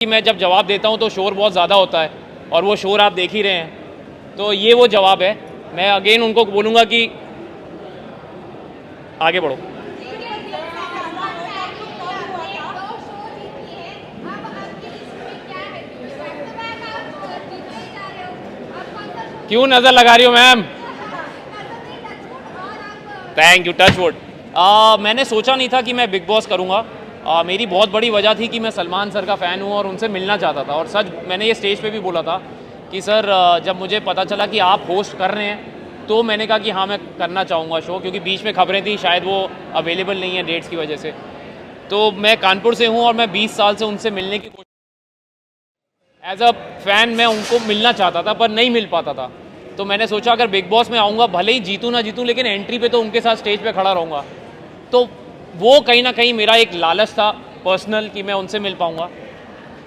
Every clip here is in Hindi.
कि मैं जब जवाब देता हूँ तो शोर बहुत ज़्यादा होता है और वो शोर आप देख ही रहे हैं, तो ये वो जवाब है। मैं अगेन उनको बोलूँगा कि आगे बढ़ो। क्यों नज़र लगा रही हो ma'am? Thank you, touch wood. मैंने सोचा नहीं था कि मैं बिग बॉस करूँगा। मेरी बहुत बड़ी वजह थी कि मैं सलमान सर का फ़ैन हूँ और उनसे मिलना चाहता था। और सच मैंने ये स्टेज पे भी बोला था कि सर जब मुझे पता चला कि आप होस्ट कर रहे हैं तो मैंने कहा कि हाँ मैं करना चाहूँगा शो, क्योंकि बीच में खबरें थी शायद वो अवेलेबल नहीं है डेट्स की वजह से। तो मैं कानपुर से हूँ और मैं 20 साल से उनसे मिलने की कोशिश, एज अ फ़ैन मैं उनको मिलना चाहता था पर नहीं मिल पाता था। तो मैंने सोचा अगर बिग बॉस में आऊँगा, भले ही जीतूँ ना जीतूँ, लेकिन एंट्री पे तो उनके साथ स्टेज पे खड़ा रहूँगा। तो वो कहीं ना कहीं मेरा एक लालच था पर्सनल कि मैं उनसे मिल पाऊँगा।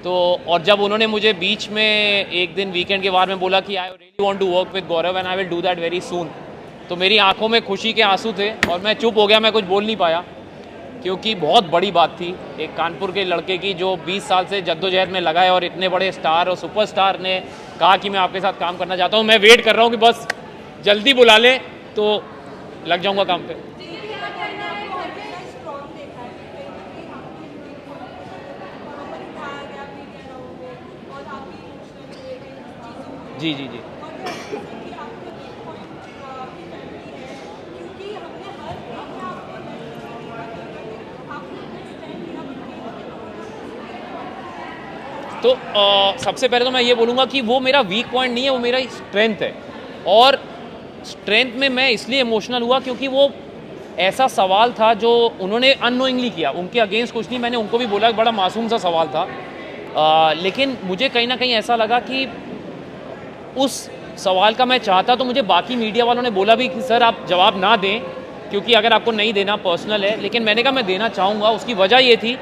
तो और जब उन्होंने मुझे बीच में एक दिन वीकेंड के बारे में बोला कि I really want to work with Gaurav and I will do that very soon, तो मेरी आंखों में खुशी के आंसू थे और मैं चुप हो गया, मैं कुछ बोल नहीं पाया, क्योंकि बहुत बड़ी बात थी एक कानपुर के लड़के की जो 20 साल से जद्दोजहद में लगा है और इतने बड़े स्टार और सुपरस्टार ने कहा कि मैं आपके साथ काम करना चाहता हूँ। मैं वेट कर रहा हूँ कि बस जल्दी बुला लें तो लग जाऊँगा काम पे। जी जी जी। तो सबसे पहले तो मैं ये बोलूँगा कि वो मेरा वीक पॉइंट नहीं है, वो मेरा स्ट्रेंथ है। और स्ट्रेंथ में मैं इसलिए इमोशनल हुआ क्योंकि वो ऐसा सवाल था जो उन्होंने अननोइंगली किया, उनके अगेंस्ट कुछ नहीं, मैंने उनको भी बोला बड़ा मासूम सा सवाल था। लेकिन मुझे कहीं ना कहीं ऐसा लगा कि उस सवाल का मैं चाहता तो मुझे बाकी मीडिया वालों ने बोला भी कि सर आप जवाब ना दें क्योंकि अगर आपको नहीं देना पर्सनल है, लेकिन मैंने कहा मैं देना चाहूँगा। उसकी वजह ये थी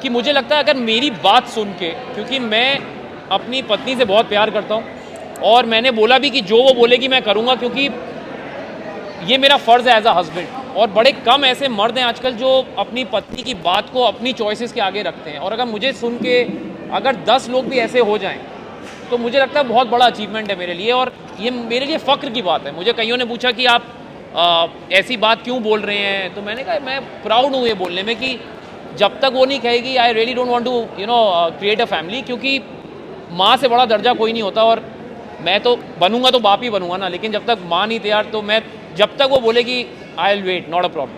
कि मुझे लगता है अगर मेरी बात सुन के, क्योंकि मैं अपनी पत्नी से बहुत प्यार करता हूँ और मैंने बोला भी कि जो वो बोलेगी मैं करूँगा, क्योंकि ये मेरा फ़र्ज़ है एज अ हस्बैंड। और बड़े कम ऐसे मर्द हैं आजकल जो अपनी पत्नी की बात को अपनी चॉइसेस के आगे रखते हैं, और अगर मुझे सुन के अगर 10 लोग भी ऐसे हो जाएं तो मुझे लगता है बहुत बड़ा अचीवमेंट है मेरे लिए, और ये मेरे लिए फ़ख्र की बात है। मुझे कईयों ने पूछा कि आप ऐसी बात क्यों बोल रहे हैं, तो मैंने कहा मैं प्राउड हूँ ये बोलने में कि जब तक वो नहीं कहेगी I really don't want to create a family, क्योंकि माँ से बड़ा दर्जा कोई नहीं होता। और मैं तो बनूंगा तो बाप ही बनूंगा ना, लेकिन जब तक माँ नहीं तैयार तो मैं, जब तक वो बोलेगी I will wait, not a problem.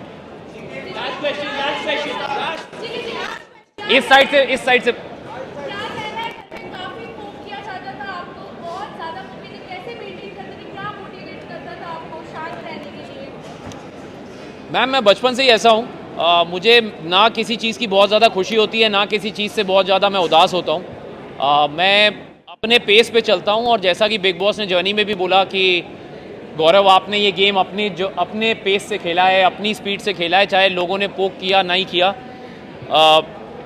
इस साइड से मैम मैं बचपन से ही ऐसा हूँ। मुझे ना किसी चीज़ की बहुत ज़्यादा खुशी होती है, ना किसी चीज़ से बहुत ज़्यादा मैं उदास होता हूँ। मैं अपने पेस पे चलता हूँ, और जैसा कि बिग बॉस ने जर्नी में भी बोला कि गौरव आपने ये गेम अपने पेस से खेला है, अपनी स्पीड से खेला है, चाहे लोगों ने पोक किया नहीं किया।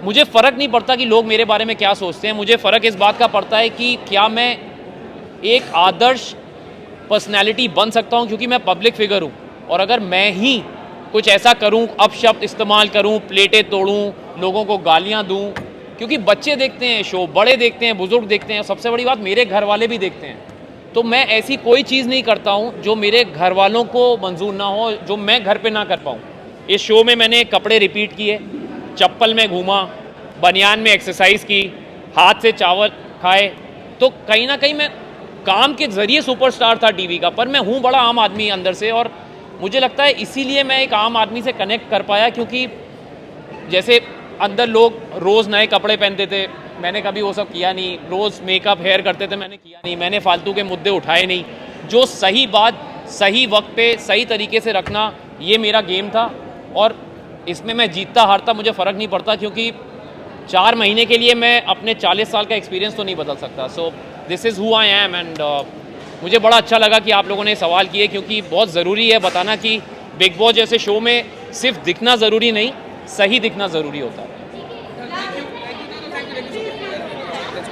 मुझे फ़र्क नहीं पड़ता कि लोग मेरे बारे में क्या सोचते हैं, मुझे फ़र्क इस बात का पड़ता है कि क्या मैं एक आदर्श पर्सनैलिटी बन सकता हूँ, क्योंकि मैं पब्लिक फिगर हूँ। और अगर मैं ही कुछ ऐसा करूं, अपशब्द इस्तेमाल करूं, प्लेटें तोड़ूं, लोगों को गालियां दूं, क्योंकि बच्चे देखते हैं शो, बड़े देखते हैं, बुजुर्ग देखते हैं, सबसे बड़ी बात मेरे घर वाले भी देखते हैं। तो मैं ऐसी कोई चीज़ नहीं करता हूं जो मेरे घर वालों को मंजूर ना हो, जो मैं घर पे ना कर पाऊं। इस शो में मैंने कपड़े रिपीट किए, चप्पल में घूमा, बनियान में एक्सरसाइज की, हाथ से चावल खाए, तो कहीं ना कहीं मैं काम के ज़रिए सुपरस्टार था टीवी का, पर मैं हूँ बड़ा आम आदमी अंदर से। और मुझे लगता है इसीलिए मैं एक आम आदमी से कनेक्ट कर पाया, क्योंकि जैसे अंदर लोग रोज़ नए कपड़े पहनते थे, मैंने कभी वो सब किया नहीं। रोज़ मेकअप हेयर करते थे, मैंने किया नहीं। मैंने फालतू के मुद्दे उठाए नहीं। जो सही बात सही वक्त पे सही तरीके से रखना, ये मेरा गेम था। और इसमें मैं जीतता हारता मुझे फ़र्क नहीं पड़ता, क्योंकि 4 महीने के लिए मैं अपने 40 साल का एक्सपीरियंस तो नहीं बदल सकता। So this is who I am. And मुझे बड़ा अच्छा लगा कि आप लोगों ने सवाल किए, क्योंकि बहुत ज़रूरी है बताना कि बिग बॉस जैसे शो में सिर्फ दिखना ज़रूरी नहीं, सही दिखना ज़रूरी होता है।